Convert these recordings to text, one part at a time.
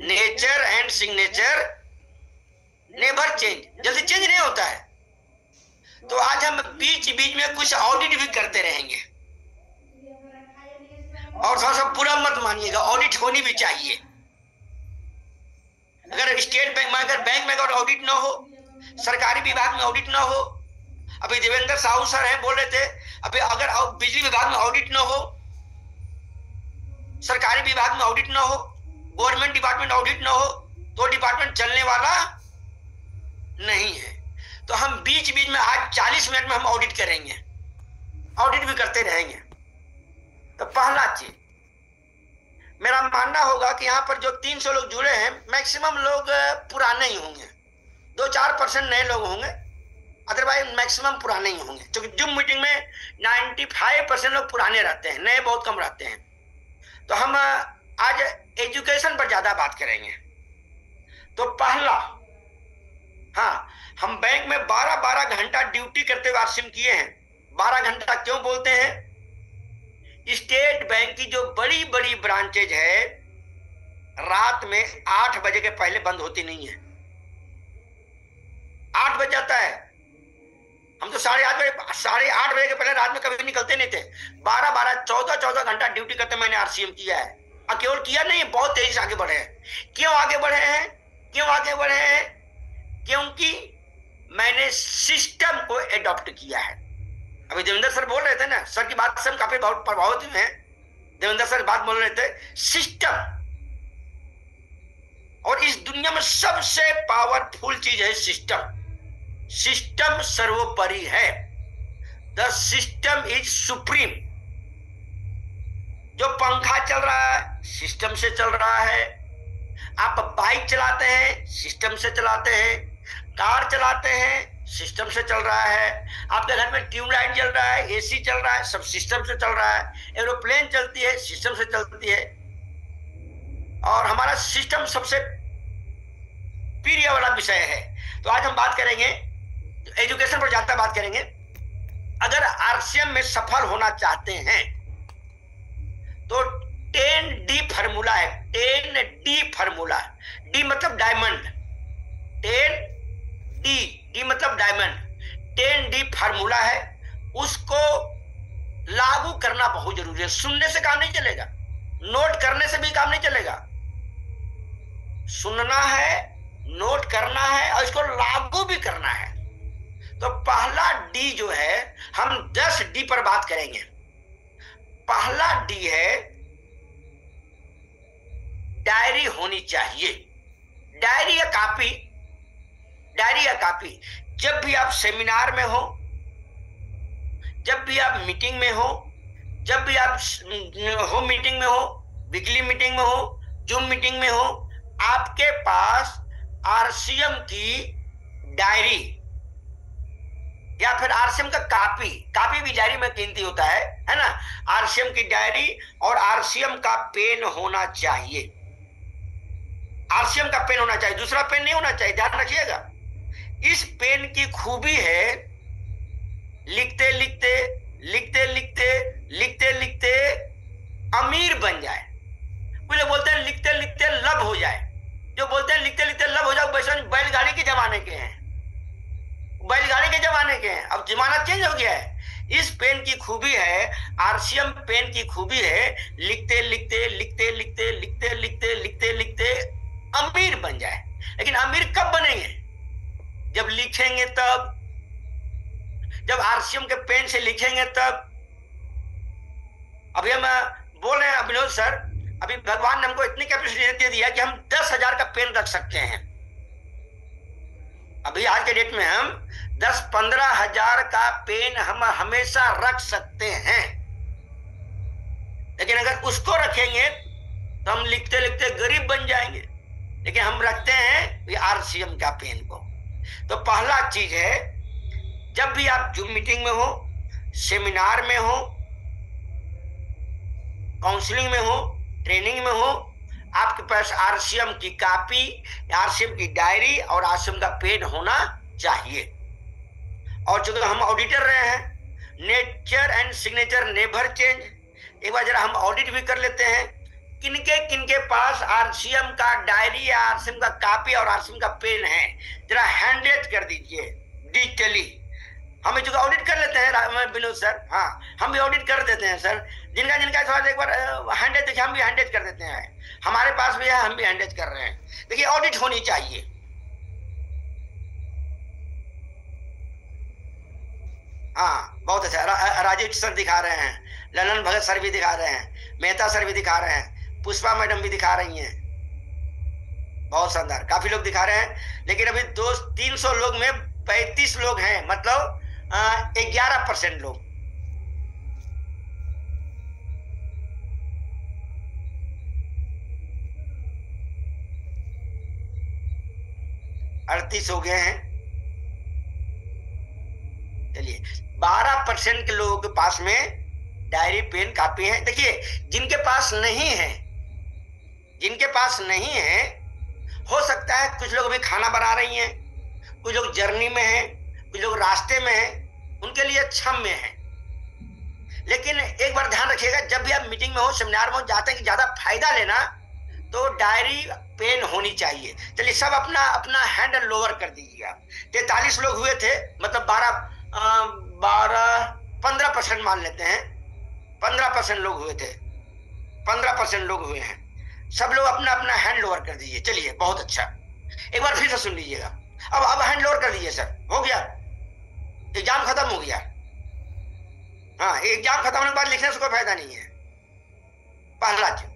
Nature and signature never change, जल्दी change नहीं होता है। तो आज हम बीच बीच में कुछ ऑडिट भी करते रहेंगे, और थोड़ा सा बुरा मत मानिएगा, ऑडिट होनी भी चाहिए। अगर स्टेट बैंक में, अगर बैंक में अगर ऑडिट ना हो, सरकारी विभाग में ऑडिट ना हो, अभी देवेंद्र साहू सर हैं बोल रहे थे, अभी अगर बिजली विभाग में ऑडिट ना हो, सरकारी विभाग में ऑडिट ना हो, गवर्नमेंट डिपार्टमेंट ऑडिट ना हो, तो डिपार्टमेंट चलने वाला नहीं है। तो हम बीच बीच में आज 40 मिनट में हम ऑडिट करेंगे, ऑडिट भी करते रहेंगे। तो पहला चीज मेरा मानना होगा कि यहाँ पर जो 300 लोग जुड़े हैं, मैक्सिमम लोग पुराने ही होंगे, 2-4% नए लोग होंगे, अदरवाइज मैक्सिमम पुराने ही होंगे। क्योंकि जूम मीटिंग में 95% लोग पुराने रहते हैं, नए बहुत कम रहते हैं। तो हम आज एजुकेशन पर ज्यादा बात करेंगे। तो पहला, हाँ, हम बैंक में 12-12 घंटा ड्यूटी करते हुए आरसीएम किए हैं। 12 घंटा क्यों बोलते हैं? स्टेट बैंक की जो बड़ी बड़ी ब्रांचेज है, रात में 8 बजे के पहले बंद होती नहीं है। 8 बज जाता है, हम तो 8:30 बजे के पहले रात में कभी निकलते नहीं थे। 12-12, 14-14 घंटा ड्यूटी करते मैंने आरसीएम किया है। और केवल किया नहीं, बहुत तेजी से आगे बढ़े हैं। क्यों आगे बढ़े हैं? क्यों आगे बढ़े हैं? क्योंकि मैंने सिस्टम को एडॉप्ट किया है। अभी देवेंद्र सर बोल रहे थे ना, सर की बात से हम काफी बहुत प्रभावित हुए हैं। देवेंद्र सर बात बोल रहे थे सिस्टम, और इस दुनिया में सबसे पावरफुल चीज है सिस्टम। सिस्टम सर्वोपरि है। The system is supreme. जो पंखा चल रहा है सिस्टम से चल रहा है। आप बाइक चलाते हैं सिस्टम से चलाते हैं, कार चलाते हैं सिस्टम से चल रहा है, आपके घर में ट्यूबलाइट जल रहा है, एसी चल रहा है, सब सिस्टम से चल रहा है, एरोप्लेन चलती है सिस्टम से चलती है। और हमारा सिस्टम सबसे प्रिय वाला विषय है। तो आज हम बात करेंगे, एजुकेशन पर ज्यादा बात करेंगे। अगर आरसीएम में सफल होना चाहते हैं तो 10D फार्मूला है। 10D फार्मूला, डी मतलब डायमंड, 10D मतलब डायमंड। 10D फार्मूला है, उसको लागू करना बहुत जरूरी है। सुनने से काम नहीं चलेगा, नोट करने से भी काम नहीं चलेगा। सुनना है, नोट करना है, और इसको लागू भी करना है। तो पहला डी जो है, हम 10D पर बात करेंगे। पहला डी है डायरी होनी चाहिए। डायरी या कॉपी, डायरी या कॉपी। जब भी आप सेमिनार में हो, जब भी आप मीटिंग में हो, जब भी आप होम मीटिंग में हो, वीकली मीटिंग में हो, जूम मीटिंग में हो, आपके पास आरसीएम की डायरी या फिर आरसीएम का कॉपी, कॉपी भी डायरी में कीमती होता है ना। आरसीएम की डायरी और आरसीएम का पेन होना चाहिए। आरसीएम का पेन होना चाहिए, दूसरा पेन नहीं होना चाहिए, ध्यान रखिएगा। इस पेन की खूबी है लिखते लिखते लिखते लिखते लिखते लिखते अमीर बन जाए। बोले बोलते हैं लिखते लिखते लब हो जाए। जो बोलते हैं लिखते लिखते लब हो जाए, वैसे बैलगाड़ी के जमाने के हैं, बैलगाड़ी के जमाने के हैं। अब जमाना चेंज हो गया है। इस पेन की खूबी है, आरसीएम पेन की खूबी है, लिखते लिखते लिखते लिखते लिखते लिखते लिखते लिखते अमीर बन जाए। लेकिन अमीर कब बनेंगे? जब लिखेंगे तब, जब आरसीएम के पेन से लिखेंगे तब। अभी हम बोल रहे हैं अभिनव सर, अभी भगवान ने हमको इतनी कैपेसिटी दे दिया कि हम 10,000 का पेन रख सकते हैं। अभी आज के डेट में हम 10-15 हजार का पेन हम हमेशा रख सकते हैं। लेकिन अगर उसको रखेंगे तो हम लिखते लिखते गरीब बन जाएंगे। लेकिन हम रखते हैं आरसीएम का पेन को। तो पहला चीज है, जब भी आप जूम मीटिंग में हो, सेमिनार में हो, काउंसलिंग में हो, ट्रेनिंग में हो, आपके पास आरसीएम की कॉपी, आरसीएम की डायरी और आरसीएम का पेन होना चाहिए। और चूंकि हम ऑडिटर रहे हैं, nature and signature never change, एक बार जरा हम ऑडिट भी कर लेते हैं। किनके पास आरसीएम का डायरी या आरसीएम का कॉपी और आरसीएम का पेन है, जरा हैंड रेज कर दीजिए डिटेली। हम जो ऑडिट कर लेते हैं विनोद सर, हाँ हम भी ऑडिट कर देते हैं सर। जिनका थोड़ा एक बार हैंडेज देखिए, हम भी हैंडेज कर देते हैं, हमारे पास भी है, हम भी हैंडेज कर रहे हैं। देखिए ऑडिट होनी चाहिए। हाँ बहुत अच्छा, राजीव सर दिखा रहे हैं, ललन भगत सर भी दिखा रहे हैं, मेहता सर भी दिखा रहे हैं, पुष्पा मैडम भी दिखा रही हैं, बहुत शानदार, काफी लोग दिखा रहे हैं। लेकिन अभी 200-300 लोग में 35 लोग हैं, मतलब 11% लोग। अड़तीस हो गए हैं। चलिए 12% के लोगों के पास में डायरी पेन कॉपी है। देखिए जिनके पास नहीं है, जिनके पास नहीं है, हो सकता है कुछ लोग अभी खाना बना रही हैं, कुछ लोग जर्नी में हैं, कुछ लोग रास्ते में हैं, उनके लिए क्षम्य है। लेकिन एक बार ध्यान रखिएगा, जब भी आप मीटिंग में हो, सेमिनार में हो, जाते हैं कि ज्यादा फायदा लेना, तो डायरी पेन होनी चाहिए। चलिए सब अपना अपना हैंड लोअर कर दीजिए। 43 लोग हुए थे, मतलब 15% मान लेते हैं, 15% लोग हुए थे, 15% लोग हुए हैं। सब लोग अपना अपना हैंड लोअर कर दीजिए। चलिए बहुत अच्छा, एक बार फिर से सुन लीजिएगा। अब हैंड लोअर कर दीजिए सर, हो गया, एग्जाम खत्म हो गया। हाँ एग्जाम खत्म होने के बाद लिखने से कोई फायदा नहीं है। पहला चीज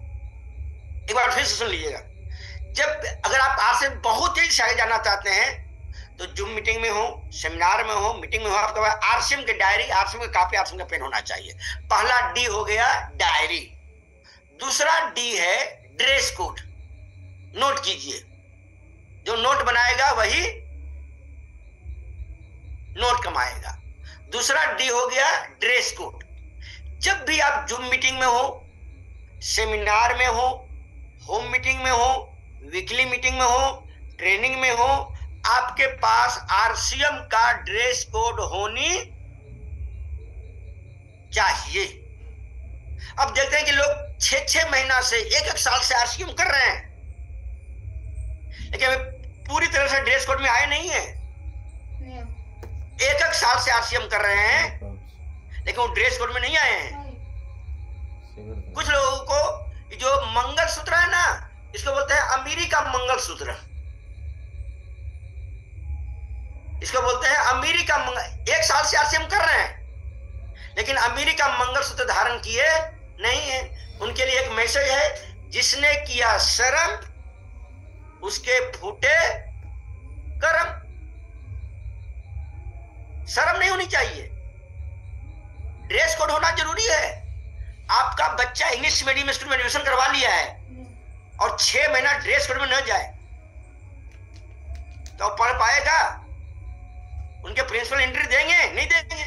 एक बार फिर से सुन लीजिएगा, जब अगर आप आज से बहुत तेजी से आगे जाना चाहते हैं, तो जूम मीटिंग में हो, सेमिनार में हो, मीटिंग में हो, आपके पास आरसीएम की डायरी, आरसीएम की कॉपी, आरसीएम का पेन होना चाहिए। पहला डी हो गया डायरी। दूसरा डी है ड्रेस कोड। नोट कीजिए, जो नोट बनाएगा वही नोट कमाएगा। दूसरा डी हो गया ड्रेस कोड। जब भी आप जूम मीटिंग में हो, सेमिनार में हो, होम मीटिंग में हो, वीकली मीटिंग में हो, ट्रेनिंग में हो, आपके पास आरसीएम का ड्रेस कोड होनी चाहिए। अब देखते हैं कि लोग 6-6 महीना से, 1-1 साल से आरसीएम कर रहे हैं, लेकिन पूरी तरह से ड्रेस कोड में आए नहीं है। 1-1 साल से आरसीएम कर रहे हैं, लेकिन वो ड्रेस कोड में नहीं आए हैं। कुछ लोगों को जो मंगलसूत्र है ना, इसको बोलते हैं अमेरिका मंगलसूत्र, इसको बोलते हैं अमेरिका 1 साल से आरसीएम कर रहे हैं, लेकिन अमेरिका मंगलसूत्र धारण किए नहीं है। उनके लिए एक मैसेज है, जिसने किया शर्म उसके फूटे करम। शर्म नहीं होनी चाहिए, ड्रेस कोड होना जरूरी है। आपका बच्चा इंग्लिश मीडियम स्कूल में एडमिशन करवा लिया है और 6 महीना ड्रेस कोड में न जाए तो पढ़ पाएगा? उनके प्रिंसिपल एंट्री देंगे? नहीं देंगे।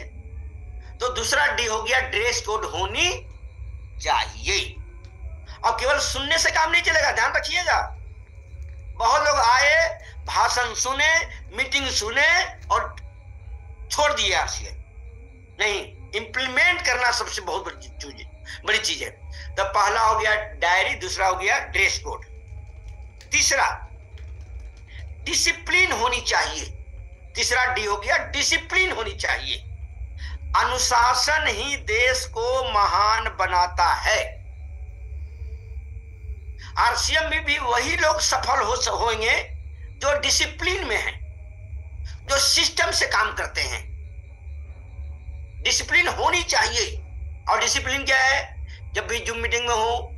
तो दूसरा डी हो गया ड्रेस कोड होनी चाहिए। और केवल सुनने से काम नहीं चलेगा, ध्यान रखिएगा। बहुत लोग आए, भाषण सुने, मीटिंग सुने और छोड़ दिए आरसीएम। नहीं, इंप्लीमेंट करना सबसे बहुत बड़ी चीज है। तो पहला हो गया डायरी, दूसरा हो गया ड्रेस कोड, तीसरा डिसिप्लिन होनी चाहिए। तीसरा डी हो गया डिसिप्लिन होनी चाहिए। अनुशासन ही देश को महान बनाता है। आरसीएम में भी वही लोग सफल होंगे जो डिसिप्लिन में हैं, जो सिस्टम से काम करते हैं। डिसिप्लिन होनी चाहिए। और डिसिप्लिन क्या है? जब भी जूम मीटिंग में हो,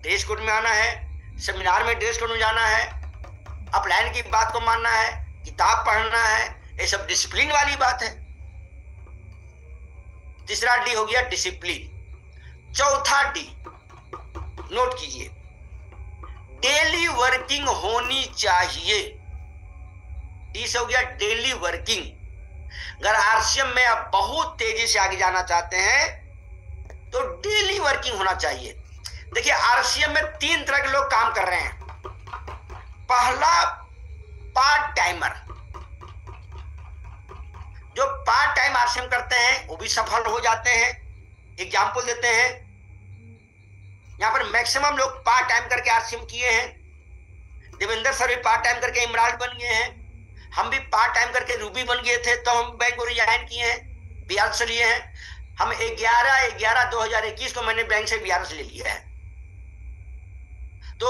ड्रेस कोड में आना है, सेमिनार में ड्रेस कोड में जाना है, अपलाइन की बात को मानना है, किताब पढ़ना है, ये सब डिसिप्लिन वाली बात है। तीसरा डी हो गया डिसिप्लिन। चौथा डी नोट कीजिए, डेली वर्किंग होनी चाहिए। डी से हो गया डेली वर्किंग। अगर आरसीएम में आप बहुत तेजी से आगे जाना चाहते हैं तो डेली वर्किंग होना चाहिए। देखिए आरसीएम में 3 तरह के लोग काम कर रहे हैं। पहला पार्ट टाइमर, जो पार्ट टाइम आरसीएम करते हैं वो भी सफल हो जाते हैं। एग्जाम्पल देते हैं, यहाँ पर मैक्सिमम लोग पार्ट टाइम करके आरसीएम किए हैं। देवेंद्र सर भी पार्ट टाइम करके इमराल्ड बन गए हैं, हम भी पार्ट टाइम करके रूबी बन गए थे, तो हम बैंक को रिजाइन किए हैं, बीआरएस से लिए हैं। हम 11/11/2021 को मैंने बैंक से बीआरएस ले लिया है। तो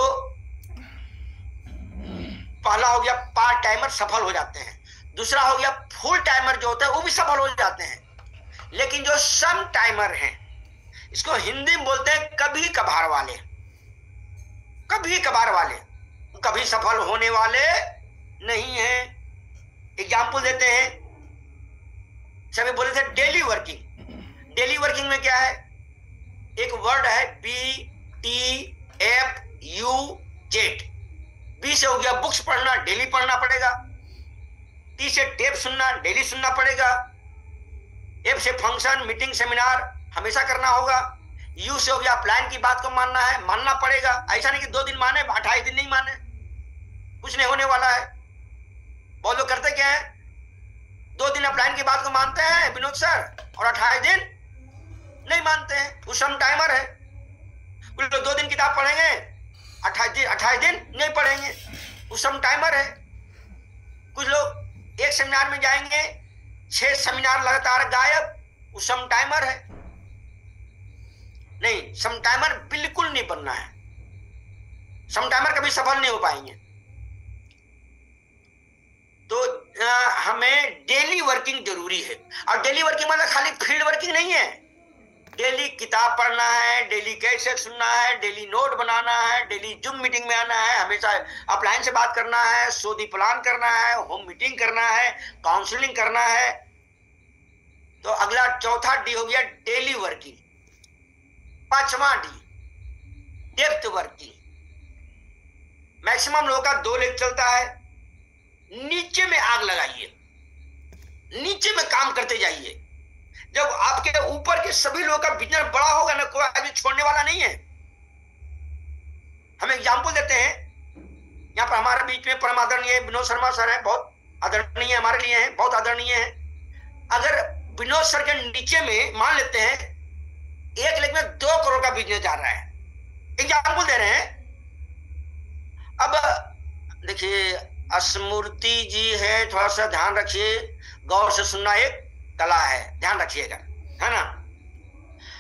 पहला हो गया पार्ट टाइमर सफल हो जाते हैं, दूसरा हो गया फुल टाइमर जो होता है वो भी सफल हो जाते हैं। लेकिन जो सम टाइमर हैं, इसको हिंदी में बोलते हैं कभी कभार वाले, कभी कभार वाले, कभी सफल होने वाले नहीं हैं। एग्जाम्पल देते हैं, सभी बोले थे डेली वर्किंग। डेली वर्किंग में क्या है, एक वर्ड है BTFUZ। बी से हो गया बुक्स पढ़ना, डेली पढ़ना पड़ेगा। टी से टेप सुनना, डेली सुनना पड़ेगा। एफ से फंक्शन, मीटिंग, सेमिनार हमेशा करना होगा। यू से हो गया प्लान की बात को मानना है, मानना पड़ेगा। ऐसा नहीं कि 2 दिन माने 28 दिन नहीं माने, कुछ नहीं होने वाला है। बहुत लोग करते क्या है, 2 दिन प्लान की बात को मानते हैं विनोद सर, और 28 दिन नहीं मानते हैं। वो सम टाइमर है। कुछ लोग 2 दिन किताब पढ़ेंगे, 28 दिन नहीं पढ़ेंगे, वो सम टाइमर है। कुछ लोग एक सेमिनार में जाएंगे, 6 सेमिनार लगातार गायब, वो सम टाइमर है। नहीं, सम टाइमर बिल्कुल नहीं बनना है। सम टाइमर कभी सफल नहीं हो पाएंगे। तो हमें डेली वर्किंग जरूरी है। और डेली वर्किंग मतलब खाली फील्ड वर्किंग नहीं है, डेली किताब पढ़ना है, डेली कैसेट सुनना है, डेली नोट बनाना है, डेली जूम मीटिंग में आना है, हमेशा अपलाइन से बात करना है, सोदी प्लान करना है, होम मीटिंग करना है, काउंसलिंग करना है। तो अगला चौथा डी हो गया डेली वर्किंग। 5वां डी डेप्थ वर्किंग। मैक्सिमम लोगों का 2 लेग चलता है। नीचे में आग लगाइए, नीचे में काम करते जाइए। जब आपके ऊपर के सभी लोगों का बिजनेस बड़ा होगा ना, कोई आदमी छोड़ने वाला नहीं है। हम एग्जाम्पल देते हैं, यहाँ पर हमारे बीच में परम आदरणीय विनोद शर्मा सर है, बहुत आदरणीय हमारे लिए हैं, बहुत आदरणीय है। अगर विनोद सर के नीचे में मान लेते हैं 1 लेग में 2 करोड़ का बिजनेस जा रहा है, एग्जाम्पल दे रहे हैं। अब देखिए स्मृति जी है, थोड़ा सा ध्यान रखिए, गौर से सुनना एक कला है, ध्यान रखिएगा, है ना।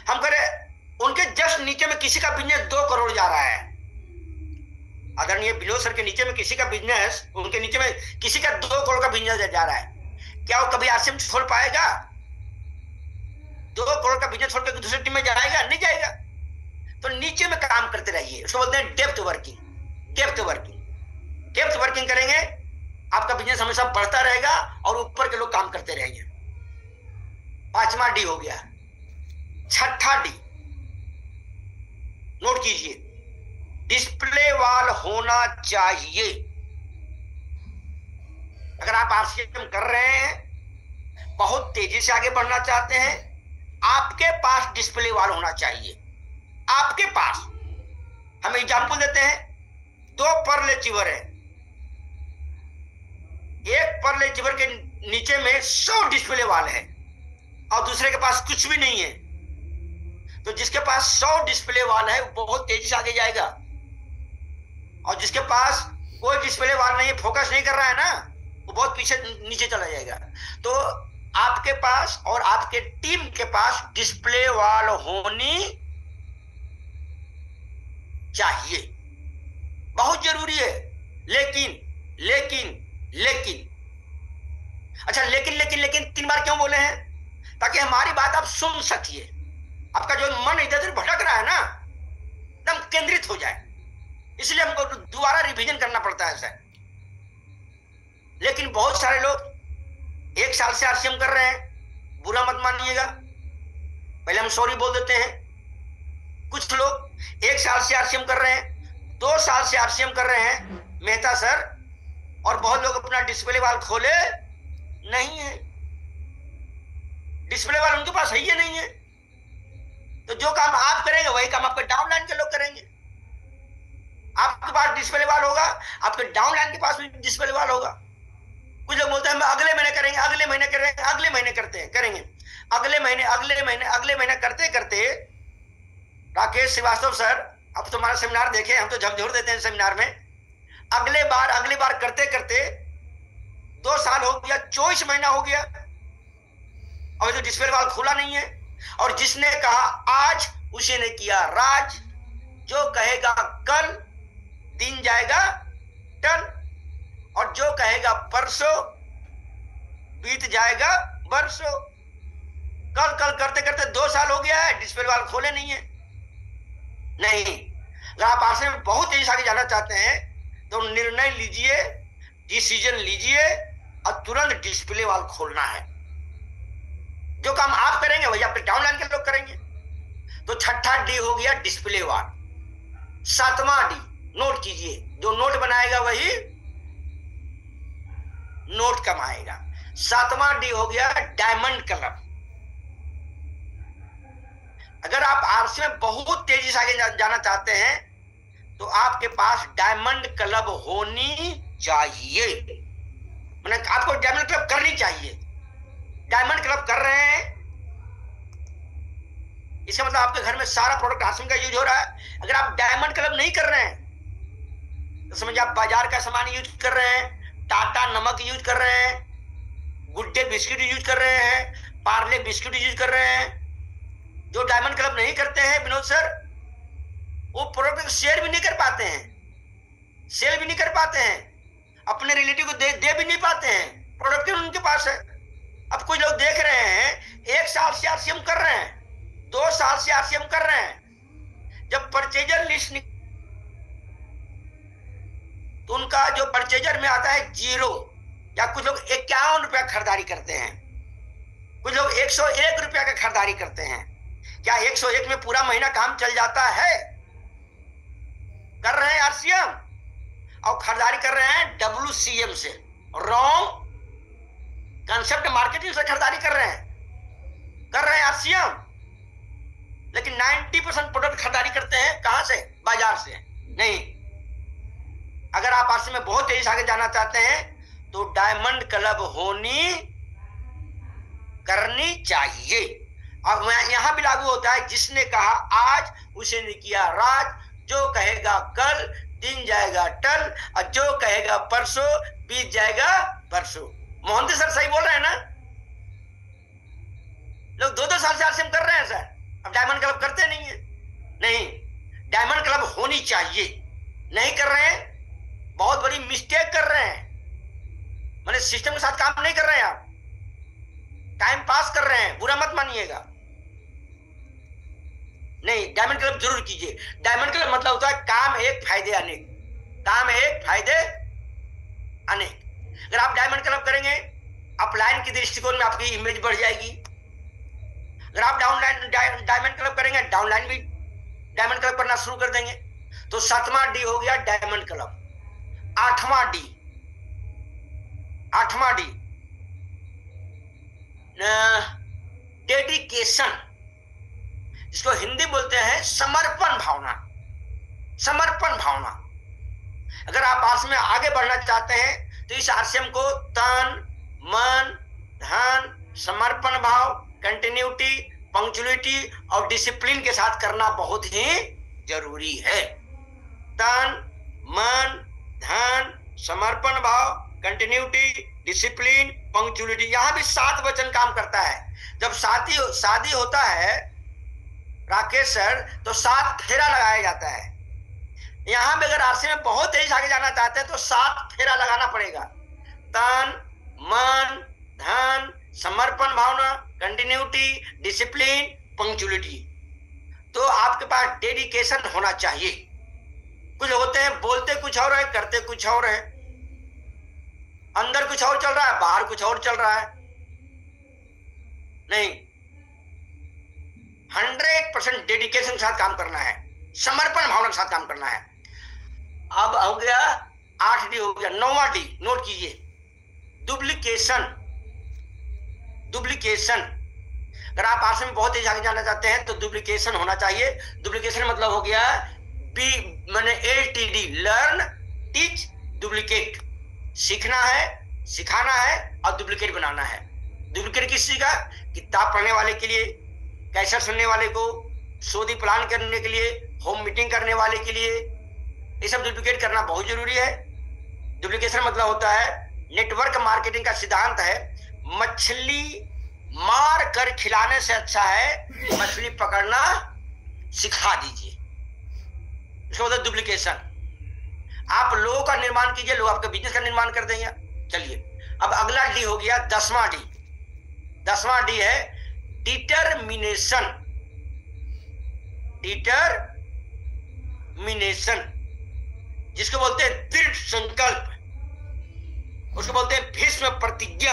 हम करें उनके जस्ट नीचे में किसी का बिजनेस 2 करोड़ जा रहा है। आदरणीय विनोद सर के नीचे में किसी का बिजनेस, उनके नीचे में किसी का 2 करोड़ का बिजनेस जा रहा है। क्या वो कभी आरसीएम छोड़ पाएगा? 2 करोड़ का बिजनेस छोड़ के दूसरी टीम में जाएगा? नहीं जाएगा। तो नीचे में काम करते रहिए, उसको बोलते हैं depth working. Depth working, depth working करेंगे, आपका बिजनेस हमेशा बढ़ता रहेगा और ऊपर के लोग काम करते रहेंगे। 5वां डी हो गया। 6ठा डी नोट कीजिए, डिस्प्ले वॉल होना चाहिए। अगर आप आरसीएम कर रहे हैं, बहुत तेजी से आगे बढ़ना चाहते हैं, आपके पास डिस्प्ले वॉल होना चाहिए। आपके पास, हम एग्जाम्पल देते हैं, 2 पर्ल अचीवर है, एक पर्ल अचीवर के नीचे में 100 डिस्प्ले वॉल है और दूसरे के पास कुछ भी नहीं है। तो जिसके पास 100 डिस्प्ले वॉल है वो बहुत तेजी से आगे जाएगा, और जिसके पास कोई डिस्प्ले वॉल नहीं, फोकस नहीं कर रहा है ना, वो बहुत पीछे नीचे चला जाएगा। तो आपके पास और आपके टीम के पास डिस्प्ले वॉल होनी चाहिए, बहुत जरूरी है। लेकिन लेकिन लेकिन अच्छा, लेकिन लेकिन लेकिन 3 बार क्यों बोले हैं? ताकि हमारी बात आप सुन सकिए। आपका जो मन इधर उधर भटक रहा है ना, एकदम केंद्रित हो जाए, इसलिए हमको दोबारा रिवीजन करना पड़ता है सर। लेकिन बहुत सारे लोग 1 साल से आरसीएम कर रहे हैं, बुरा मत मानिएगा, पहले हम सॉरी बोल देते हैं। कुछ लोग 1 साल से आरसीएम कर रहे हैं, 2 साल से आरसीएम कर रहे हैं मेहता सर, और बहुत लोग अपना डिस्प्ले वाल खोले नहीं है, डिस्प्ले वाल उनके पास है ही नहीं है। तो जो काम आप करेंगे वही काम आपके डाउनलाइन के लोग करेंगे। आपके पास डिस्प्ले वाल होगा, आपके डाउनलाइन के पास भी डिस्प्ले वाल होगा। कुछ लोग बोलते हैं हम अगले महीने करेंगे, अगले महीने करेंगे, अगले महीने करते हैं, करेंगे अगले महीने, अगले महीने, अगले महीने करते करते राकेश श्रीवास्तव सर अब तुम्हारा सेमिनार देखे, हम तो झकझोर देते हैं सेमिनार में। अगले बार करते करते 2 साल हो गया, 24 महीना हो गया, और जो डिस्प्ले वाल खुला नहीं है। और जिसने कहा आज, उसी ने किया राज। जो कहेगा कल, दिन जाएगा टल, और जो कहेगा परसों, बीत जाएगा बरसों। कल कल करते करते 2 साल हो गया है, डिस्प्ले वाल खोले नहीं है। नहीं, अगर आप आगे में बहुत तेजी से आगे जाना चाहते हैं तो निर्णय लीजिए, डिसीजन लीजिए, और तुरंत डिस्प्ले वाल खोलना है। जो काम आप करेंगे वही आपके डाउनलाइन के लोग करेंगे। तो छठा डी हो गया डिस्प्ले वाल। 7वां डी नोट कीजिए, जो नोट बनाएगा वही नोट कमाएगा। 7वां डी हो गया डायमंड क्लब। अगर आप आरसी में बहुत तेजी से आगे जाना चाहते हैं तो आपके पास डायमंड क्लब होनी चाहिए। मैंने आपको डायमंड क्लब करनी चाहिए। डायमंड क्लब कर रहे हैं, इसका मतलब आपके घर में सारा प्रोडक्ट आरसी का यूज हो रहा है। अगर आप डायमंड क्लब नहीं कर रहे हैं तो समझिए आप बाजार का सामान यूज कर रहे हैं, टाटा नमक यूज कर रहे हैं, गुड डे बिस्किट यूज कर रहे हैं, पार्ले बिस्किट यूज कर रहे हैं। जो डायमंड क्लब नहीं करते हैं विनोद सर, वो प्रोडक्ट शेयर भी नहीं कर पाते हैं, सेल भी नहीं कर पाते हैं, अपने रिलेटिव को दे भी नहीं पाते हैं। प्रोडक्ट उनके पास है। अब कुछ लोग देख रहे हैं 1 साल से आरसीएम कर रहे हैं, 2 साल से आरसीएम कर रहे हैं। जब परचेजर लिस्ट तो उनका जो परचेजर में आता है 0, या कुछ लोग 51 रुपया खरीदारी करते हैं, कुछ लोग 101 रुपया का खरीदारी करते हैं। क्या 101 में पूरा महीना काम चल जाता है? कर रहे हैं आरसीएम और खरीदारी कर रहे हैं WCM से, रॉन्ग कंसेप्ट मार्केटिंग से खरीदारी कर रहे हैं आरसीएम। लेकिन 90% प्रोडक्ट खरीदारी करते हैं कहां से? बाजार से। नहीं, अगर आप आरसी में बहुत तेजी से आगे जाना चाहते हैं तो डायमंड क्लब करनी चाहिए। और यहां भी लागू होता है, जिसने कहा आज, उसे ने किया राज। जो कहेगा कल, दिन जाएगा टल, और जो कहेगा परसों, बीत जाएगा बरसों। मोहंती सर सही बोल रहे हैं ना? लोग 2-2 साल से आरसीएम कर रहे हैं सर, अब डायमंड क्लब करते नहीं है। नहीं, डायमंड क्लब होनी चाहिए। नहीं कर रहे हैं, बहुत बड़ी मिस्टेक कर रहे हैं। मैंने सिस्टम के साथ काम नहीं कर रहे हैं, आप टाइम पास कर रहे हैं, बुरा मत मानिएगा। नहीं, डायमंड क्लब जरूर कीजिए। डायमंड क्लब मतलब होता है काम एक फायदे अनेक, काम एक फायदे अनेक। अगर आप डायमंड क्लब करेंगे, अपलाइन की दृष्टिकोण में आपकी इमेज बढ़ जाएगी। अगर आप डायमंड क्लब करेंगे, डाउनलाइन भी डायमंड क्लब करना शुरू कर देंगे। तो 7वां डी हो गया डायमंड क्लब। 8वां डी डेडिकेशन, जिसको हिंदी बोलते हैं समर्पण भावना। समर्पण भावना। अगर आप आरसीएम में आगे बढ़ना चाहते हैं तो इस आरसीएम को तन, मन, धन, समर्पण भाव, कंटिन्यूटी, पंक्चुअलिटी और डिसिप्लिन के साथ करना बहुत ही जरूरी है। तन, मन, धन, समर्पण भाव, कंटिन्यूटी, डिसिप्लिन, पंक्चुअलिटी। यहां भी 7 वचन काम करता है। जब शादी होता है राकेश सर, तो 7 फेरा लगाया जाता है। यहां भी अगर आरसी में बहुत तेज आगे जाना चाहते हैं तो 7 फेरा लगाना पड़ेगा। तन, मन, धन, समर्पण भावना, कंटिन्यूटी, डिसिप्लिन, पंक्चुअलिटी। तो आपके पास डेडिकेशन होना चाहिए। कुछ होते हैं बोलते कुछ और है, करते कुछ और है, अंदर कुछ और चल रहा है, बाहर कुछ और चल रहा है। नहीं, 100% डेडिकेशन के साथ काम करना है, समर्पण भावना के साथ काम करना है। अब हो गया 8 डी, हो गया 9वां डी। नोट कीजिए, डुप्लीकेशन। डुप्लीकेशन, अगर आप आरसी में बहुत तेज आगे जाना चाहते हैं तो डुप्लीकेशन होना चाहिए। डुप्लीकेशन मतलब हो गया LTD, लर्न, टीच, डुप्लीकेट। सीखना है, सिखाना है और डुप्लीकेट बनाना है। डुप्लीकेट किस चीज का? किताब पढ़ने वाले के लिए, कैसेट सुनने वाले को, सौदी प्लान करने के लिए, होम मीटिंग करने वाले के लिए, ये सब डुप्लीकेट करना बहुत जरूरी है। डुप्लीकेशन मतलब होता है, नेटवर्क मार्केटिंग का सिद्धांत है, मछली मार कर खिलाने से अच्छा है मछली पकड़ना सिखा दीजिए। इसका मतलब डुप्लीकेशन। आप लोगों का निर्माण कीजिए, लोग आपके बिजनेस का निर्माण कर देंगे। चलिए, अब अगला डी हो गया 10वां डी। 10वां डी है डिटरमिनेशन। डिटरमिनेशन जिसको बोलते हैं दृढ़ संकल्प, उसको बोलते हैं भीष्म प्रतिज्ञा।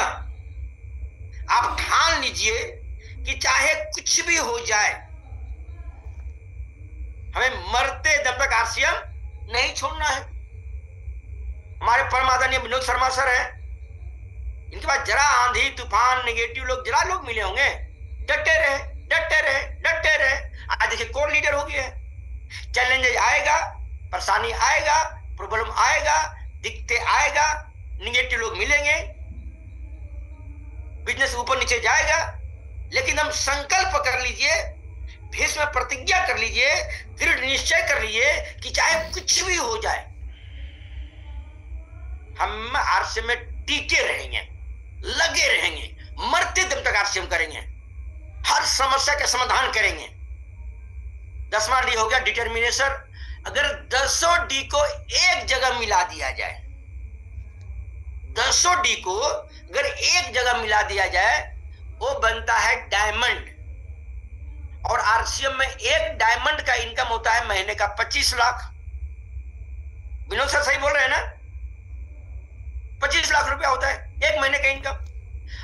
आप ठान लीजिए कि चाहे कुछ भी हो जाए, हमें मरते दम तक आरसीएम नहीं छोड़ना है। हमारे परम आदरणीय विनोद शर्मा सर हैं, इनके पास जरा आंधी तूफान नेगेटिव लोग जरा लोग मिले होंगे, डटे रहे डटे रहे डटे रहे। आज देखिए कोर लीडर हो गया है। चैलेंज आएगा, परेशानी आएगा, प्रॉब्लम आएगा, दिक्कतें आएगा, निगेटिव लोग मिलेंगे, बिजनेस ऊपर नीचे जाएगा, लेकिन हम संकल्प कर लीजिए, भीष्म प्रतिज्ञा कर लीजिए, दृढ़ निश्चय कर लीजिए कि चाहे कुछ भी हो जाए हम आरसीएम में टीके रहेंगे, लगे रहेंगे, मरते दम तक आरसीएम करेंगे, हर समस्या का समाधान करेंगे। 10वां डी हो गया डिटरमिनेशन। अगर 10 डी को एक जगह मिला दिया जाए, 10 डी को अगर एक जगह मिला दिया जाए, वो बनता है डायमंड। और आरसीएम में एक डायमंड का इनकम होता है महीने का 25 लाख। विनोद सर सही बोल रहे हैं ना? 25 लाख रुपया होता है एक महीने का इनकम।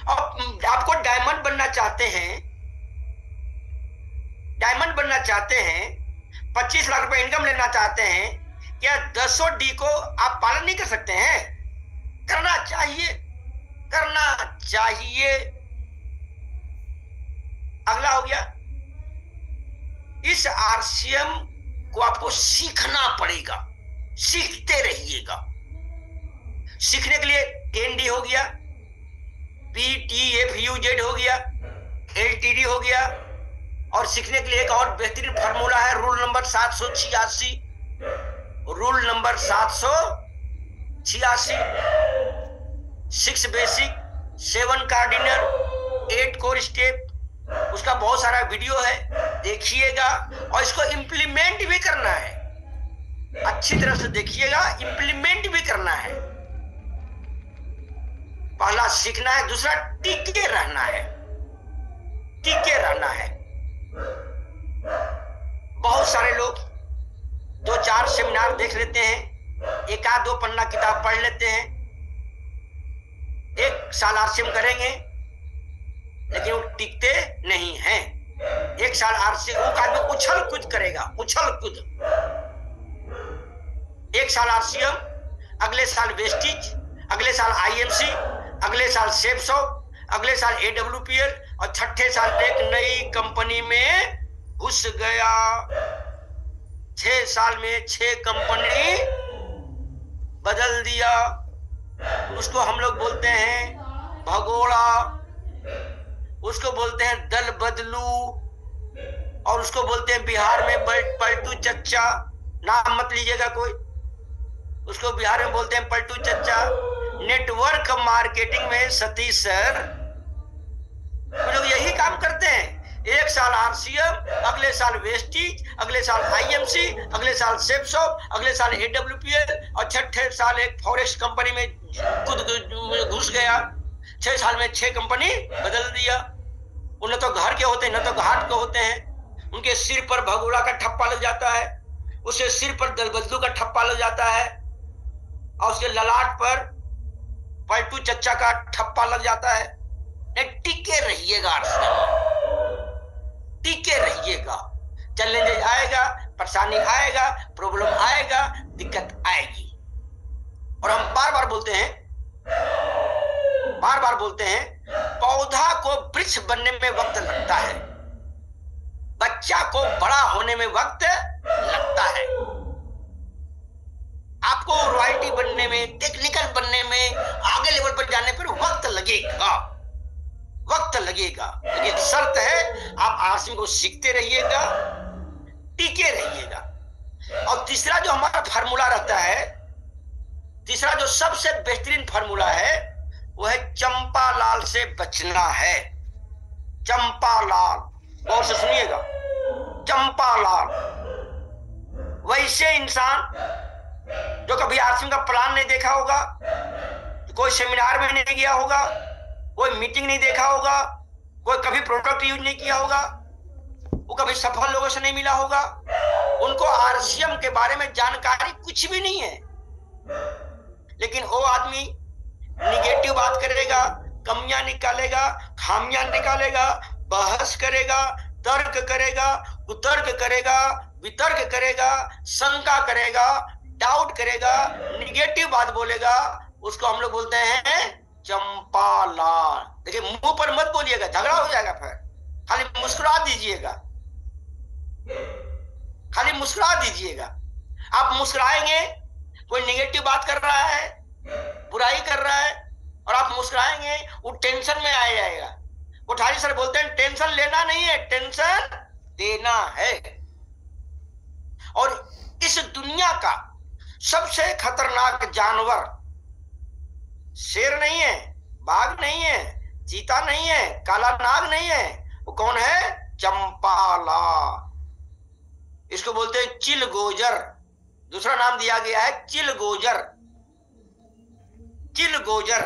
और आपको डायमंड बनना चाहते हैं, डायमंड बनना चाहते हैं, 25 लाख रुपए इनकम लेना चाहते हैं, क्या 10 डी को आप पालन नहीं कर सकते हैं? करना चाहिए, करना चाहिए। अगला हो गया, इस आरसीएम को आपको सीखना पड़ेगा, सीखते रहिएगा। सीखने के लिए 10D हो गया, PTFUZ हो गया, LTD हो गया, और सीखने के लिए एक और बेहतरीन फार्मूला है, rule number 786। Rule number 786, 6 basic, 7 cardinal, 8 core step. उसका बहुत सारा वीडियो है, देखिएगा और इसको इंप्लीमेंट भी करना है। अच्छी तरह से देखिएगा, इंप्लीमेंट भी करना है। पहला सीखना है, दूसरा टिके रहना है, टिके रहना है। बहुत सारे लोग 2-4 सेमिनार देख लेते हैं, 1-2 पन्ना किताब पढ़ लेते हैं, 1 साल आरसीएम करेंगे, लेकिन वो टिकते नहीं हैं। 1 साल आरसीएम वो आदमी उछल कूद करेगा, उछल कूद। 1 साल आरसीएम, अगले साल वेस्टिज, अगले साल आईएमसी, अगले साल सेप्सो, अगले साल एडब्ल्यूपीएल, और छठे साल एक नई कंपनी में घुस गया। 6 साल में 6 कंपनी बदल दिया। उसको हम लोग बोलते हैं भगोड़ा, उसको बोलते हैं दल बदलू, और उसको बोलते हैं बिहार में पलटू चच्चा। नाम मत लीजिएगा कोई, उसको बिहार में बोलते हैं पलटू चच्चा। नेटवर्क मार्केटिंग में सतीश सर लोग यही काम करते हैं। 1 साल आरसीएम, अगले साल वेस्टिज, अगले साल आईएमसी, अगले साल सेप्सो, अगले साल एडब्ल्यूपीएल, और छठे साल एक फॉरेस्ट कंपनी में घुस गया। 6 साल में 6 कंपनी बदल दिया। उन्हें तो घर के होते हैं, न तो घाट के होते हैं। उनके सिर पर भगोड़ा का ठप्पा लग जाता है, उसके सिर पर दलबदलू का ठप्पा लग जाता है, और उसके ललाट पर पलटू चच्चा का ठप्पा लग जाता है। टिके रहिएगा, टिके रहिएगा। चैलेंज आएगा, परेशानी आएगा, प्रॉब्लम आएगा, दिक्कत आएगी। और हम बार बार बोलते हैं, पौधा को वृक्ष बनने में वक्त लगता है, बच्चा को बड़ा होने में वक्त लगता है। आपको रॉयल्टी बनने में, टेक्निकल बनने में, आगे लेवल पर जाने पर वक्त लगेगा, वक्त लगेगा। लेकिन शर्त है आप आरसीएम को सीखते रहिएगा, टिके रहिएगा। और तीसरा जो हमारा फार्मूला रहता है, तीसरा जो सबसे बेहतरीन फार्मूला है, वो है चंपालाल से बचना है। चंपालाल, गौर से सुनिएगा, चंपालाल। वैसे इंसान जो कभी आरसीएम का प्लान नहीं देखा होगा, कोई सेमिनार में नहीं गया होगा, कोई मीटिंग नहीं देखा होगा, कोई कभी प्रोडक्ट यूज नहीं किया होगा, वो कभी सफल लोगों से नहीं मिला होगा, उनको आरसीएम के बारे में जानकारी कुछ भी नहीं है। लेकिन वो आदमी निगेटिव बात करेगा, कमियां निकालेगा, खामियां निकालेगा, बहस करेगा, तर्क करेगा, कुतर्क करेगा, वितर्क करेगा, शंका करेगा, डाउट करेगा, निगेटिव बात बोलेगा, उसको हम लोग बोलते हैं चंपालाल। देखिए, मुंह पर मत बोलिएगा, झगड़ा हो जाएगा, फिर खाली मुस्कुरा दीजिएगा, खाली मुस्कुरा दीजिएगा। आप मुस्कुराएंगे, कोई निगेटिव बात कर रहा है, बुराई कर रहा है, और आप मुस्कुराएंगे, वो टेंशन में आ जाएगा। कोठारी सर बोलते हैं टेंशन लेना नहीं है, टेंशन देना है। और इस दुनिया का सबसे खतरनाक जानवर शेर नहीं है, बाघ नहीं है, चीता नहीं है, काला नाग नहीं है, वो कौन है? चंपालाल। इसको बोलते हैं चिलगोजर, दूसरा नाम दिया गया है चिलगोजर, चिलगोजर।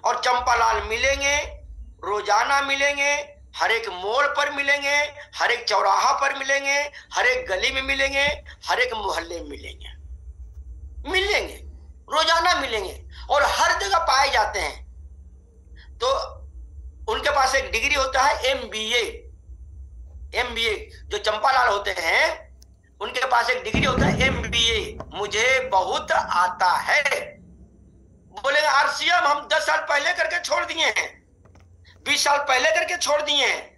और चंपालाल मिलेंगे, रोजाना मिलेंगे, हर एक मोड़ पर मिलेंगे, हर एक चौराहा पर मिलेंगे, हर एक गली में मिलेंगे, हर एक मोहल्ले में मिलेंगे, मिलेंगे, रोजाना मिलेंगे, और हर जगह पाए जाते हैं। तो उनके पास एक डिग्री होता है एमबीए। एमबीए जो चंपालाल होते हैं, उनके पास एक डिग्री होता है एमबीए, मुझे बहुत आता है। बोलेंगे आरसीएम हम 10 साल पहले करके छोड़ दिए हैं, 20 साल पहले करके छोड़ दिए हैं।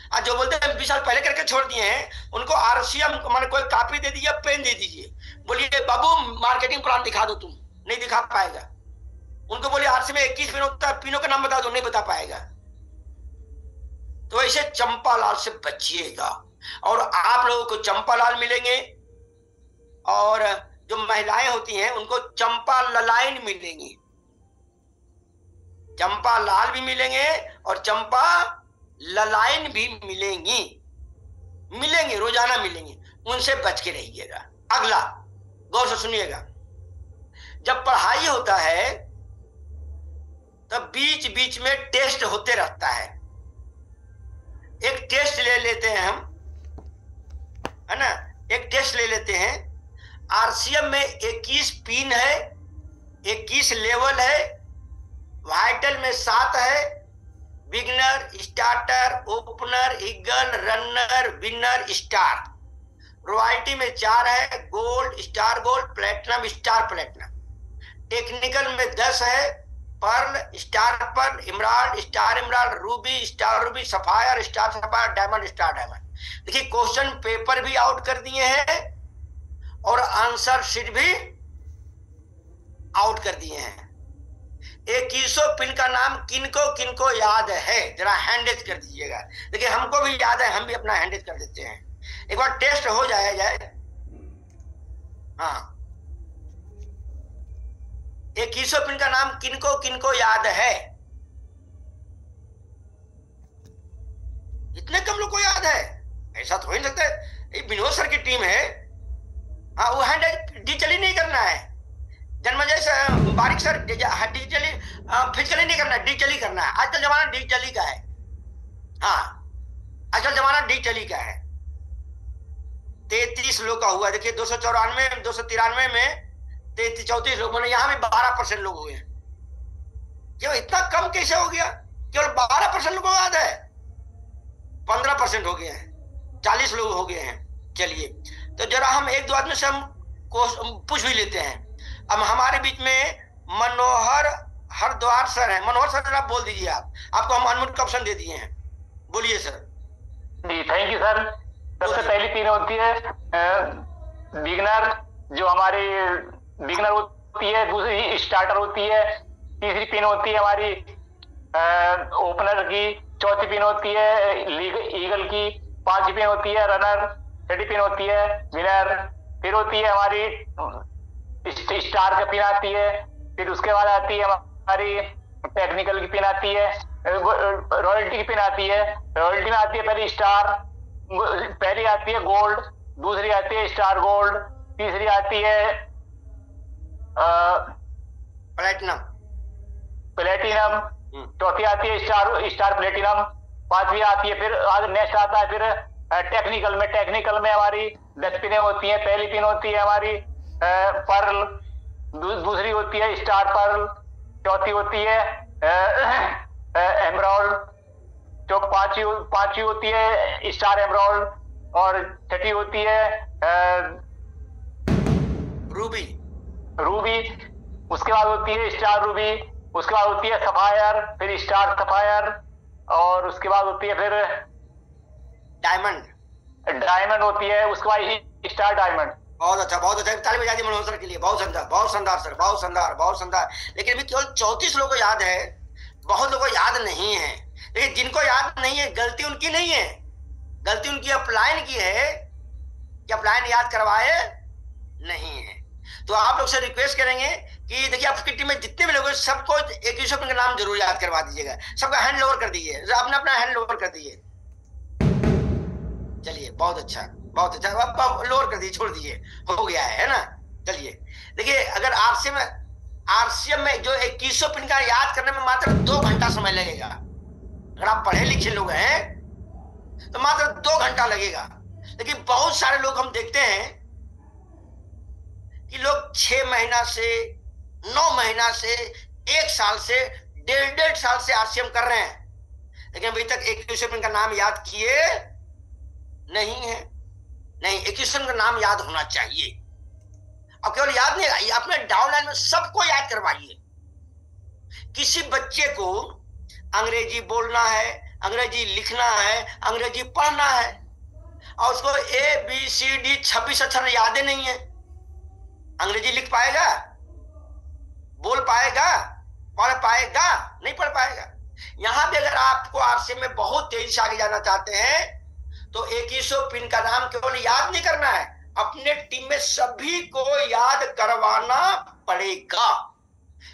और जो बोलते हैं 20 साल पहले करके छोड़ दिए हैं, उनको आरसीएम माने कोई कॉपी दे दीजिए, पेन दे दीजिए, बोलिए बाबू मार्केटिंग प्लान दिखा दो, तुम नहीं दिखा पाएगा। उनको बोलिए आरसीएम में 21 पिन होता है, पिनों का नाम बता दो, नहीं बता पाएगा। तो ऐसे चंपालाल से बचिएगा। और आप लोगों को चंपालाल मिलेंगे, और जो महिलाएं होती हैं उनको चंपा ललाइन मिलेंगी। चंपा लाल भी मिलेंगे और चंपा ललाइन भी मिलेंगी, मिलेंगे, रोजाना मिलेंगे, उनसे बच के रहिएगा। अगला गौर से सुनिएगा, जब पढ़ाई होता है तब बीच बीच में टेस्ट होते रहता है। एक टेस्ट ले लेते हैं हम, है ना, एक टेस्ट ले लेते हैं। आरसीएम में 21 पिन है, 21 लेवल है, वाइटल में 7 है, beginner, starter, opener, eagle, runner, winner, star. Royalty में 4 है, gold, star gold, platinum, star platinum. Technical में 10 है, pearl, star pearl, emerald, star emerald, ruby, star ruby, sapphire, star sapphire, diamond, star diamond. देखिए, question paper भी out कर दिए हैं और आंसर शीट भी आउट कर दिए हैं। 2100 पिन का नाम किनको किनको याद है, जरा हैंडेज कर दीजिएगा। देखिए, हमको भी याद है, हम भी अपना हैंडेज कर देते हैं। एक बार टेस्ट हो जाए। हाँ, 2100 पिन का नाम किनको किनको याद है? इतने कम लोग को याद है? ऐसा तो हो ही नहीं सकता है। ये विनोद सर की टीम है। हाँ, वो हैंडेज डिजिटली नहीं करना है, जन्मजय से बारिक सर डिजिटली फिजिकली नहीं करना है, डिजिटली करना है। आजकल जमाना डिजिटली का है। हाँ, आजकल जमाना डिजिटली का है। 33 लोग का हुआ। देखिए, 294 293 में 33 34 लोग, मैंने यहाँ भी 12% लोग हुए हैं। क्यों इतना कम कैसे हो गया? केवल 12% लोगों को याद है, 15% हो गए हैं, 40 लोग हो गए हैं। चलिए, तो जरा हम एक दो आदमी से हम पूछ भी लेते हैं। अब हमारे बीच में मनोहर हरद्वार सर है। मनोहर सर, आप बोल दीजिए। आपको हम अनम्यूट का ऑप्शन दे दिए हैं, बोलिए सर। जी, थैंक यू सर। सबसे पहली पिन होती है बिगनर, जो हमारी बिगनर होती है। दूसरी स्टार्टर होती है। तीसरी पिन होती है हमारी ओपनर की। चौथी पिन होती है ईगल की। पांचवी पिन होती है रनर। छठी पिन होती है विनर। फिर होती है हमारी स्टार की पिन आती है। फिर उसके बाद आती है हमारी टेक्निकल की पिन आती है, रॉयल्टी की पिन आती है। रॉयल्टी में आती है पहली स्टार, पहली आती है गोल्ड, दूसरी आती है स्टार गोल्ड, तीसरी आती है प्लेटिनम, प्लेटिनम, चौथी आती है स्टार प्लेटिनम, पांचवी आती है। फिर आज नेक्स्ट आता है फिर टेक्निकल में। टेक्निकल में हमारी 10 पिनें होती हैं। पहली पिन होती है हमारी पर्ल, दूसरी होती है स्टार पर्ल, चौथी होती है एमराल्ड, जो पांचवी होती है स्टार एमराल्ड, और छठी होती है रूबी। रूबी। उसके बाद होती है स्टार रूबी, उसके बाद होती है सफायर, फिर स्टार सफायर, और उसके बाद होती है फिर डायमंड। डायमंड होती है, उसके बाद स्टार डायमंड। बहुत अच्छा, बहुत अच्छा। ताली बजा दी मनोहर सर के लिए। बहुत शानदार, बहुत शानदार सर, बहुत शानदार, बहुत शानदार। लेकिन अभी केवल 34 लोगों को याद है, बहुत लोगों को याद नहीं है। लेकिन जिनको याद नहीं है, गलती उनकी नहीं है, गलती उनकी अपलाइन की है कि अपलाइन याद करवाए नहीं है। तो आप लोग से रिक्वेस्ट करेंगे कि देखिए आपकी टीम में जितने भी लोग हैं सबको एक ईश्वर का नाम जरूर याद करवा दीजिएगा। सबका हैंड लोअर कर दीजिए, अपना अपना हैंड लोअर कर दीजिए। चलिए, बहुत अच्छा, बहुत अच्छा। आप लोअर कर दीजिए, छोड़ दीजिए, हो गया है ना। चलिए देखिए, अगर आरसीएम में जो 2100 पिन का याद करने में मात्र 2 घंटा समय लगेगा। अगर आप पढ़े लिखे लोग हैं तो मात्र 2 घंटा लगेगा। लेकिन बहुत सारे लोग हम देखते हैं कि लोग 6 महीना से, 9 महीना से, 1 साल से, 1.5 साल से आरसीएम कर रहे हैं, लेकिन अभी तक 2100 पिन का नाम याद किए नहीं है। नहीं, 2100 का नाम याद होना चाहिए। अब केवल याद नहीं, अपने डाउनलाइन में सबको याद करवाइए। किसी बच्चे को अंग्रेजी बोलना है, अंग्रेजी लिखना है, अंग्रेजी पढ़ना है, और उसको ABCD 26 अक्षर याद ही नहीं है। अंग्रेजी लिख पाएगा? बोल पाएगा? पढ़ पाएगा? नहीं पढ़ पाएगा। यहां भी अगर आपको आरसीएम में बहुत तेजी से आगे जाना चाहते हैं तो 2100 पिन का नाम केवल याद नहीं करना है, अपने टीम में सभी को याद करवाना पड़ेगा।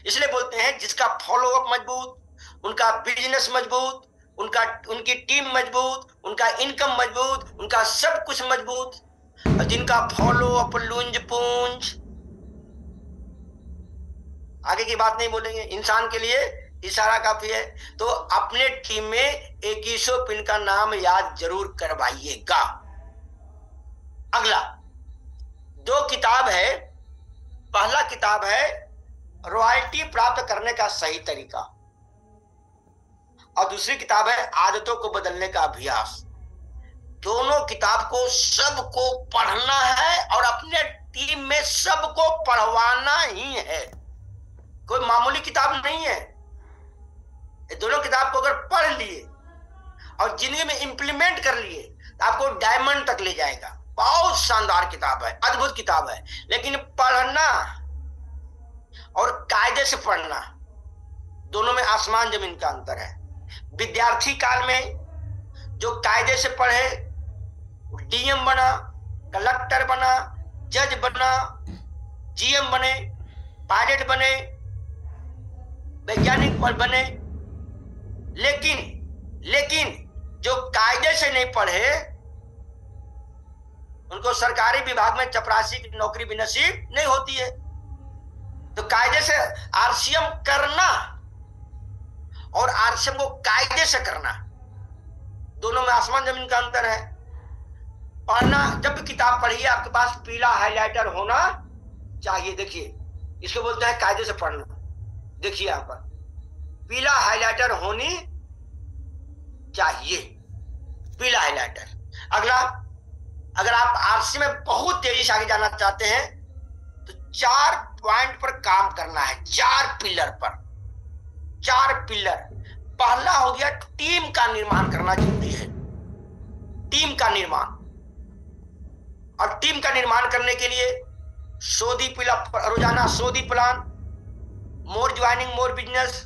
इसलिए बोलते हैं जिसका फॉलोअप मजबूत, उनका बिजनेस मजबूत, उनकी टीम मजबूत, उनका इनकम मजबूत, उनका सब कुछ मजबूत। और जिनका फॉलोअप लूंज पूंज, आगे की बात नहीं बोलेंगे, इंसान के लिए इशारा काफी है। तो अपने टीम में 2100 पिन का नाम याद जरूर करवाइएगा। अगला 2 किताब है। पहला किताब है रॉयल्टी प्राप्त करने का सही तरीका, और दूसरी किताब है आदतों को बदलने का अभ्यास। दोनों किताब को सबको पढ़ना है और अपने टीम में सबको पढ़वाना ही है। कोई मामूली किताब नहीं है। ये दोनों किताब को अगर पढ़ लिए और जिंदगी में इंप्लीमेंट कर लिए तो आपको डायमंड तक ले जाएगा। बहुत शानदार किताब है, अद्भुत किताब है। लेकिन पढ़ना और कायदे से पढ़ना, दोनों में आसमान जमीन का अंतर है। विद्यार्थी काल में जो कायदे से पढ़े, डीएम बना, कलेक्टर बना, जज बना, जीएम बने, पायलट बने, वैज्ञानिक बने। लेकिन जो कायदे से नहीं पढ़े उनको सरकारी विभाग में चपरासी की नौकरी भी नसीब नहीं होती है। तो कायदे से आरसीएम करना और आरसीएम को कायदे से करना, दोनों में आसमान जमीन का अंतर है। पढ़ना, जब भी किताब पढ़िए आपके पास पीला हाइलाइटर होना चाहिए। देखिए, इसको बोलते हैं कायदे से पढ़ना। देखिए यहां पर पीला हाइलाइटर होनी चाहिए, पीला हाइलाइटर। अगला, अगर आप आरसी में बहुत तेजी से आगे जाना चाहते हैं तो 4 पॉइंट पर काम करना है, 4 पिलर पर, 4 पिलर। पहला हो गया टीम का निर्माण करना जरूरी है, टीम का निर्माण। और टीम का निर्माण करने के लिए रोजाना 100 प्लान, मोर ज्वाइनिंग मोर बिजनेस,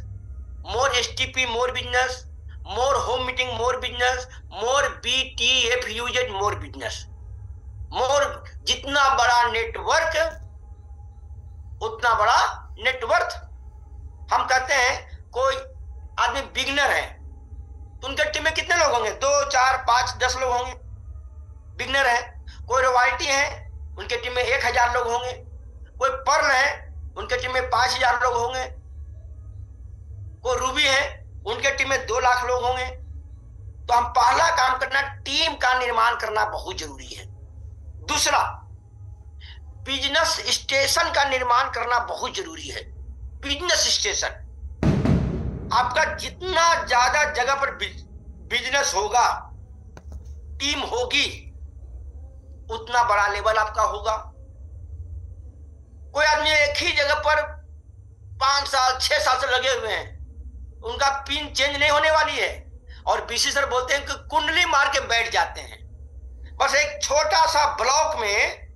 मोर एसटीपी मोर बिजनेस, मोर होम मीटिंग मोर बिजनेस, मोर BTF यूजेड मोर बिजनेस। मोर, जितना बड़ा नेटवर्क उतना बड़ा नेटवर्थ। हम कहते हैं कोई आदमी बिगनर है तो उनके टीम में कितने लोग होंगे? 2, 4, 5, 10 लोग होंगे, बिगनर है। कोई रॉयल्टी है उनके टीम में 1000 लोग होंगे। कोई पर्ल है उनके टीम में 5000 लोग होंगे। कोई रूबी है उनके टीम में 2 लाख लोग होंगे। तो हम पहला काम करना, टीम का निर्माण करना बहुत जरूरी है। दूसरा, बिजनेस स्टेशन का निर्माण करना बहुत जरूरी है। बिजनेस स्टेशन, आपका जितना ज्यादा जगह पर बिजनेस होगा, टीम होगी, उतना बड़ा लेवल आपका होगा। कोई आदमी एक ही जगह पर 5 साल 6 साल से लगे हुए हैं, उनका पिन चेंज नहीं होने वाली है। और बीसी सर बोलते हैं कि कुंडली मार के बैठ जाते हैं। बस एक छोटा सा ब्लॉक में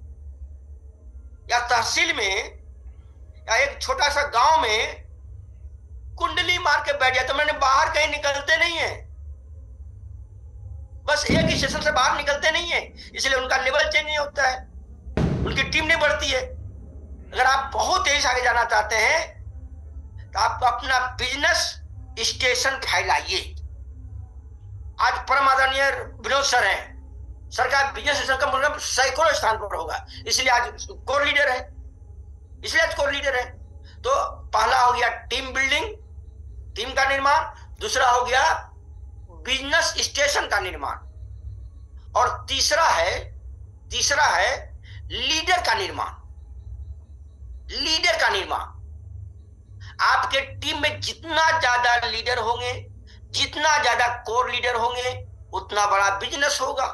या तहसील में या एक छोटा सा गांव में कुंडली मार के बैठ जाते, मैंने बाहर कहीं निकलते नहीं है, बस एक ही स्टेशन से बाहर निकलते नहीं है, इसलिए उनका लेवल चेंज नहीं होता है, उनकी टीम नहीं बढ़ती है। अगर आप बहुत तेज आगे जाना चाहते हैं तो आप अपना बिजनेस स्टेशन फैलाइए। आज परम आदरणीय विनोद सर हैं, सर का बिजनेस स्टेशन का मतलब सैकड़ों स्थान पर होगा, इसलिए आज कोर लीडर है, इसलिए आज कोर लीडर है। तो पहला हो गया टीम बिल्डिंग, टीम का निर्माण। दूसरा हो गया बिजनेस स्टेशन का निर्माण। और तीसरा है लीडर का निर्माण। लीडर का निर्माण, आपके टीम में जितना ज्यादा लीडर होंगे, जितना ज्यादा कोर लीडर होंगे, उतना बड़ा बिजनेस होगा।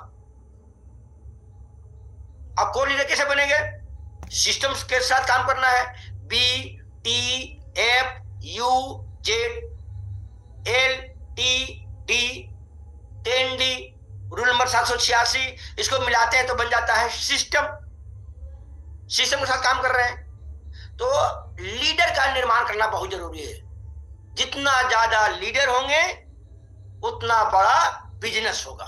अब कोर लीडर कैसे बनेंगे? सिस्टम्स के साथ काम करना है। BTFUZLTD 10D रूल नंबर 786, इसको मिलाते हैं तो बन जाता है सिस्टम। सिस्टम के साथ काम कर रहे हैं तो लीडर का निर्माण करना बहुत जरूरी है। जितना ज्यादा लीडर होंगे उतना बड़ा बिजनेस होगा।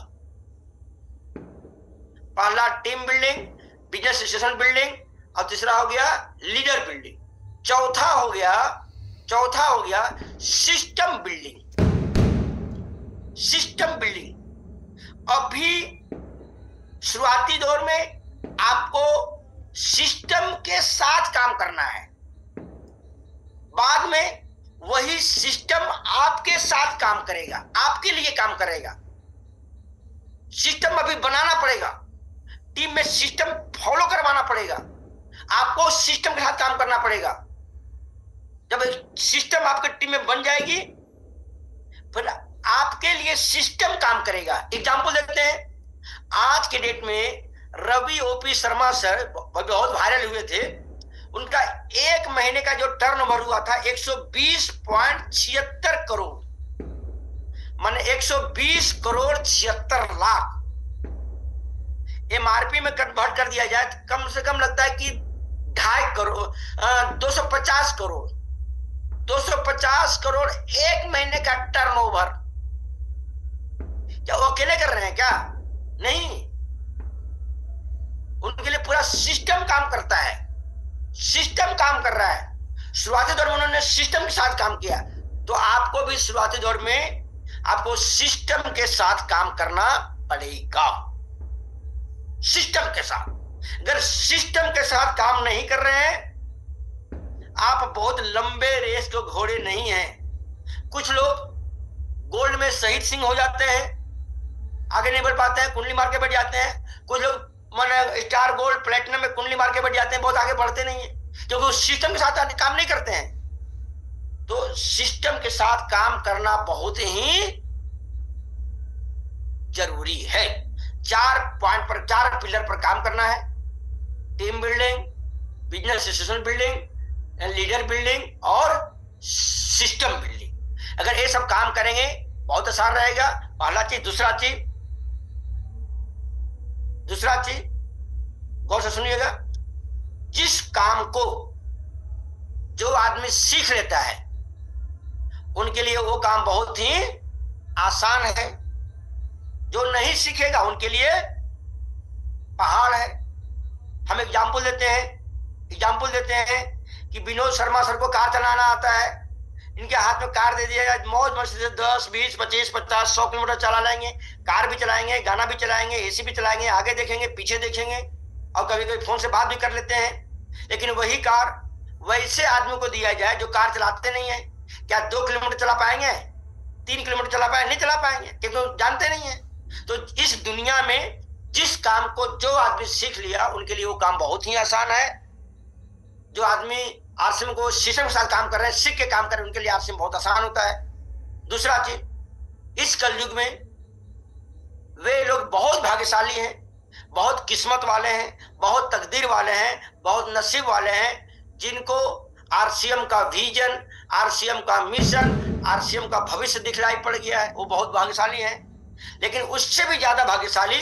पहला team building, business station building, और तीसरा हो गया लीडर बिल्डिंग। चौथा हो गया सिस्टम बिल्डिंग। सिस्टम बिल्डिंग, अभी शुरुआती दौर में आपको सिस्टम के साथ काम करना है, बाद में वही सिस्टम आपके साथ काम करेगा, आपके लिए काम करेगा। सिस्टम अभी बनाना पड़ेगा, टीम में सिस्टम फॉलो करवाना पड़ेगा, आपको सिस्टम के साथ काम करना पड़ेगा। जब सिस्टम आपके टीम में बन जाएगी फिर आपके लिए सिस्टम काम करेगा। एग्जांपल देते हैं, आज के डेट में रवि ओपी शर्मा सर बहुत वायरल हुए थे। उनका एक महीने का जो टर्नओवर हुआ था 120.76 करोड़, माने 120 करोड़ 76 लाख। MRP में कन्वर्ट कर दिया जाए तो कम से कम लगता है कि 2.5 करोड़ 250 करोड़ 250 करोड़ एक महीने का टर्नओवर। क्या वो अकेले कर रहे हैं क्या? नहीं, उनके लिए पूरा सिस्टम काम करता है, सिस्टम काम कर रहा है। शुरुआती दौर में उन्होंने सिस्टम के साथ काम किया, तो आपको भी शुरुआती दौर में आपको सिस्टम के साथ काम करना पड़ेगा। सिस्टम के साथ, अगर सिस्टम के साथ काम नहीं कर रहे हैं, आप बहुत लंबे रेस के घोड़े नहीं हैं। कुछ लोग गोल्ड में शहीद सिंह हो जाते हैं, आगे नहीं बढ़ पाते हैं, कुंडली मार के बैठ जाते हैं। कुछ लोग माने स्टार गोल्ड प्लेटिनम में कुंडली मार के बैठ जाते हैं, बहुत आगे बढ़ते नहीं है, क्योंकि वो सिस्टम के साथ काम नहीं करते हैं। तो सिस्टम के साथ काम करना बहुत ही जरूरी है। 4 पॉइंट पर, 4 पिलर पर काम करना है। Team building, business station building, leader building और सिस्टम बिल्डिंग। अगर ये सब काम करेंगे बहुत आसान रहेगा। पहला चीज। दूसरा चीज गौर से सुनिएगा, जिस काम को जो आदमी सीख लेता है उनके लिए वो काम बहुत ही आसान है, जो नहीं सीखेगा उनके लिए पहाड़ है। हम एग्जाम्पल देते हैं कि विनोद शर्मा सर को कार चलाना आता है, इनके हाथ में कार दे दिया जाए, मौज मस्ती से 10, 20, 25, 50, 100 किलोमीटर चला लेंगे, कार भी चलाएंगे, गाना भी चलाएंगे, एसी भी चलाएंगे, आगे देखेंगे, पीछे देखेंगे, और कभी कभी फोन से बात भी कर लेते हैं। लेकिन वही कार वैसे आदमी को दिया जाए जो कार चलाते नहीं है, क्या 2 किलोमीटर चला पाएंगे? 3 किलोमीटर चला पाएंगे? नहीं चला पाएंगे, क्योंकि जानते नहीं है। तो इस दुनिया में जिस काम को जो आदमी सीख लिया उनके लिए वो काम बहुत ही आसान है। जो आदमी आरसीएम को शीशम के साथ काम कर रहे हैं, सीख के काम कर रहे हैं, उनके लिए आरसीएम बहुत आसान होता है। दूसरा चीज, इस कलयुग में वे लोग बहुत भाग्यशाली हैं, बहुत किस्मत वाले हैं, बहुत तकदीर वाले हैं, बहुत नसीब वाले हैं, जिनको आरसीएम का विजन, आरसीएम का मिशन, आरसीएम का भविष्य दिखलाई पड़ गया है। वो बहुत भाग्यशाली हैं। लेकिन उससे भी ज्यादा भाग्यशाली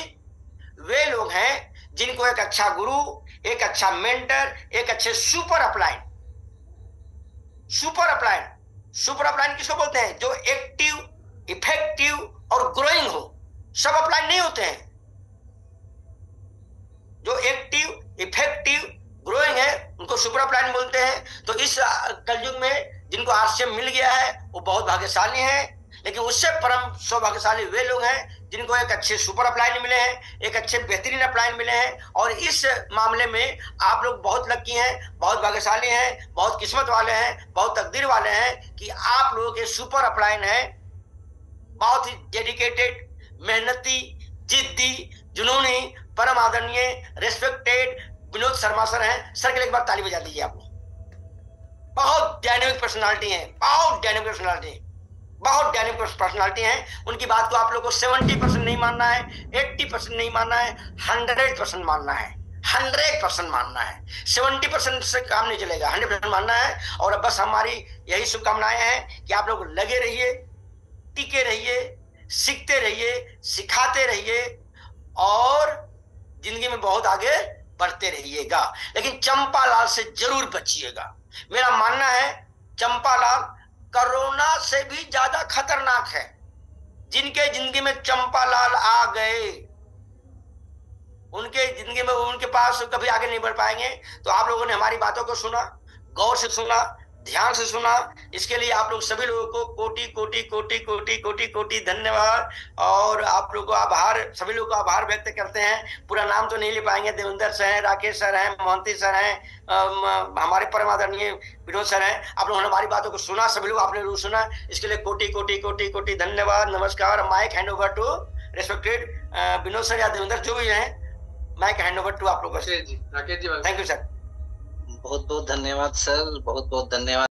वे लोग हैं जिनको एक अच्छा गुरु, एक अच्छा मेंटर, एक अच्छे सुपर अपलाइन किसको बोलते हैं? जो एक्टिव, इफेक्टिव और ग्रोइंग हो। सब अपलाइन नहीं होते हैं। जो एक्टिव, इफेक्टिव, ग्रोइंग है उनको सुपर अपलाइन बोलते हैं। तो इस कलयुग में जिनको आरसीएम मिल गया है वो बहुत भाग्यशाली हैं। लेकिन उससे परम सौभाग्यशाली वे लोग हैं जिनको एक अच्छे सुपर अपलाइन मिले हैं, एक अच्छे बेहतरीन अपलाइन मिले हैं। और इस मामले में आप लोग बहुत लकी हैं, बहुत भाग्यशाली हैं, बहुत किस्मत वाले हैं, बहुत तकदीर वाले हैं कि आप लोगों के सुपर अपलाइन है। बहुत ही डेडिकेटेड, मेहनती, जिद्दी, जुनूनी, परम आदरणीय, रेस्पेक्टेड विनोद शर्मा सर हैं। सर के लिए एक बार ताली बजा दीजिए आप लोग। बहुत डायनेमिक पर्सनालिटी है, बहुत डायनेमिक पर्सनालिटी है। उनकी बात को आप लोग को 70% नहीं मानना है, 80% नहीं मानना है, 100% मानना है। 100% मानना है। 70% से काम नहीं चलेगा, 100% मानना है। और अब बस हमारी यही शुभकामनाएं हैं कि आप लोग लगे रहिए, टिके रहिए, सीखते रहिए, सिखाते रहिए और जिंदगी में बहुत आगे बढ़ते रहिएगा। लेकिन चंपालाल से जरूर बचिएगा। मेरा मानना है चंपालाल कोरोना से भी ज्यादा खतरनाक है। जिनके जिंदगी में चंपालाल आ गए उनके जिंदगी में, उनके पास कभी आगे नहीं बढ़ पाएंगे। तो आप लोगों ने हमारी बातों को सुना, गौर से सुना, ध्यान से सुना, इसके लिए आप लोग सभी लोगों को कोटि कोटि कोटि कोटि कोटि कोटि धन्यवाद। और आप लोगों को आभार, सभी लोगों को आभार व्यक्त करते हैं। पूरा नाम तो नहीं ले पाएंगे, देवेंद्र सर हैं, राकेश सर हैं, मोहंती सर हैं, हमारे परम आदरणीय विनोद सर हैं। आप लोगों ने हमारी बातों को सुना, सभी लोग आपने लोग सुना, इसके लिए कोटि कोटि कोटि कोटि धन्यवाद, नमस्कार। Mike hand over to respected Vinod sir या देवेंद्र जो भी हैं, माइक हैंड ओवर टू आप लोगों को। Rakesh ji, thank you sir. बहुत बहुत धन्यवाद सर, बहुत बहुत धन्यवाद।